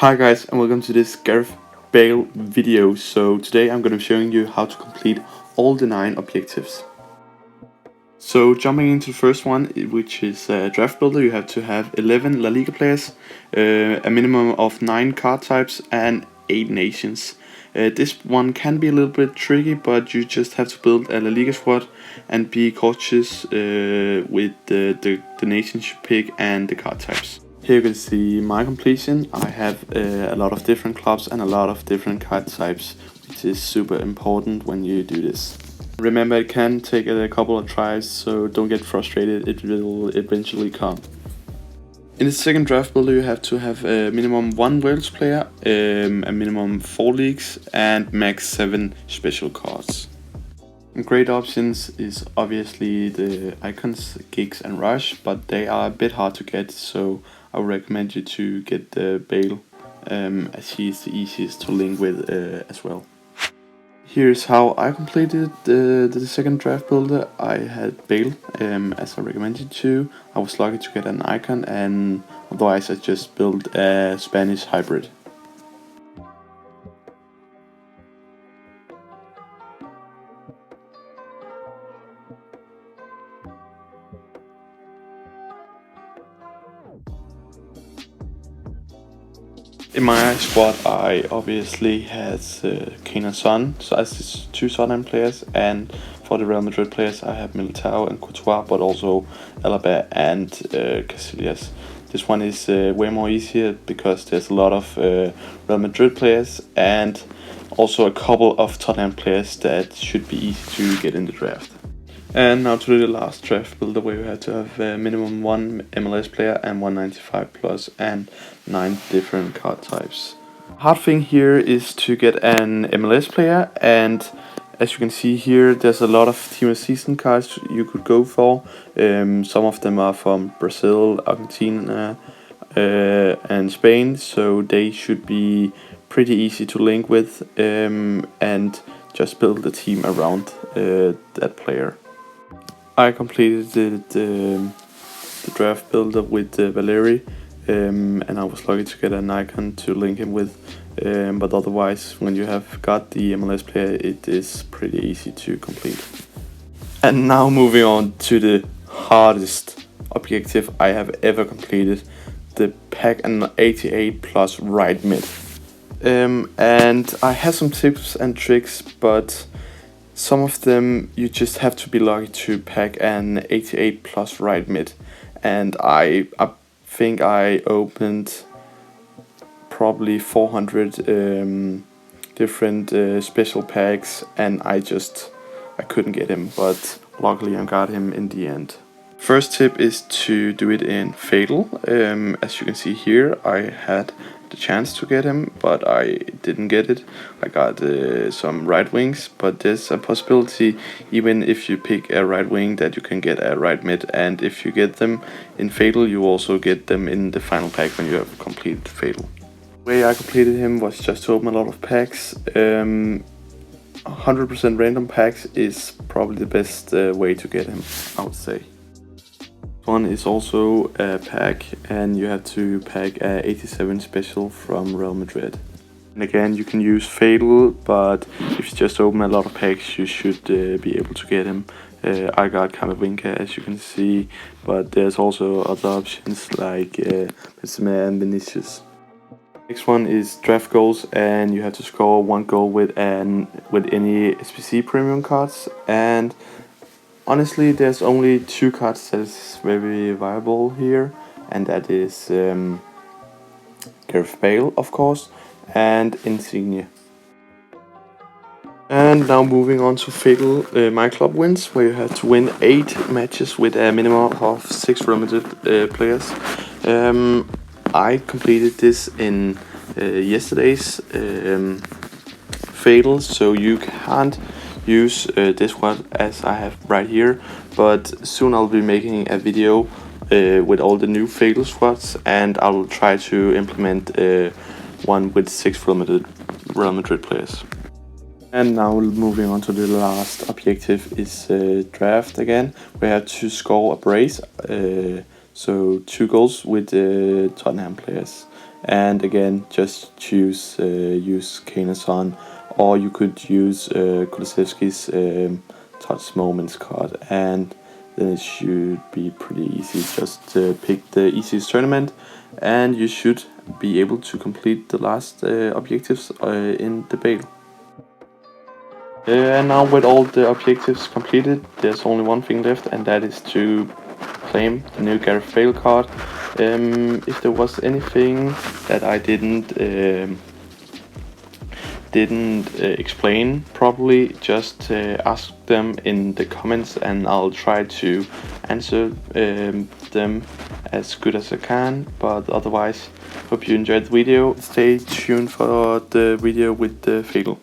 Hi guys, and welcome to this Gareth Bale video. So today I'm going to be showing you how to complete all the 9 objectives. So jumping into the first one, which is draft builder, you have to have 11 La Liga players, a minimum of 9 card types and 8 nations. This one can be a little bit tricky, but you just have to build a La Liga squad and be cautious with the nations you pick and the card types. Here you can see my completion. I have a lot of different clubs and a lot of different card types, which is super important when you do this. Remember, it can take a couple of tries, so don't get frustrated, it will eventually come. In the second draft builder, you have to have a minimum 1 Wales player, a minimum 4 leagues, and max 7 special cards. Great options is obviously the icons, gigs and rush, but they are a bit hard to get, so I would recommend you to get Bale, as he is the easiest to link with as well. Here's how I completed the second draft builder. I had Bale, as I recommended to. I was lucky to get an icon, and otherwise I just built a Spanish hybrid. In my squad, I obviously had Kane and Son, so as 2 Tottenham players, and for the Real Madrid players, I have Militao and Courtois, but also Alaba and Casillas. This one is way more easier because there's a lot of Real Madrid players and also a couple of Tottenham players that should be easy to get in the draft. And now to the last draft builder, where you have to have minimum 1 MLS player and 195 plus and 9 different card types. Hard thing here is to get an MLS player, and as you can see here, there's a lot of Team of Season cards you could go for. Some of them are from Brazil, Argentina and Spain, so they should be pretty easy to link with, and just build a team around that player. I completed the draft builder with Valeri, and I was lucky to get an icon to link him with, but otherwise when you have got the MLS player, it is pretty easy to complete. And now moving on to the hardest objective I have ever completed, the pack an 88 plus right mid. And I have some tips and tricks, but some of them you just have to be lucky to pack an 88 plus right mid, and I think I opened probably 400 different special packs, and I couldn't get him, but luckily I got him in the end. First tip is to do it in Fatal. As you can see here, I had the chance to get him, but I didn't get it. I got some right wings, but there's a possibility, even if you pick a right wing, that you can get a right mid, and if you get them in Fatal, you also get them in the final pack when you have completed Fatal. The way I completed him was just to open a lot of packs. 100% random packs is probably the best way to get him, I would say. One is also a pack, and you have to pack a 87 special from Real Madrid. And again, you can use Fatal, but if you just open a lot of packs, you should be able to get him. I got Camavinga, as you can see, but there's also other options like Benzema and Vinicius. Next one is draft goals, and you have to score 1 goal with any SPC premium cards, and honestly, there's only 2 cards that is very viable here, and that is Gareth Bale, of course, and Insigne. And now moving on to Fatal My Club wins, where you have to win 8 matches with a minimum of 6 Real Madrid players. I completed this in yesterday's Fatal, so you can't use this one as I have right here, but soon I'll be making a video with all the new Fatal squads, and I will try to implement one with 6 Real Madrid players. And now moving on to the last objective is draft again. We have to score a brace, so 2 goals with Tottenham players. and again just choose use Kane-Son, or you could use Kulusevski's touch moments card, and then it should be pretty easy. Just pick the easiest tournament and you should be able to complete the last objectives in the Bale. And now with all the objectives completed, there's only one thing left, and that is to claim the new Gareth Bale card. If there was anything that I didn't explain properly, just ask them in the comments and I'll try to answer them as good as I can. But otherwise, hope you enjoyed the video. Stay tuned for the video with the Fatal.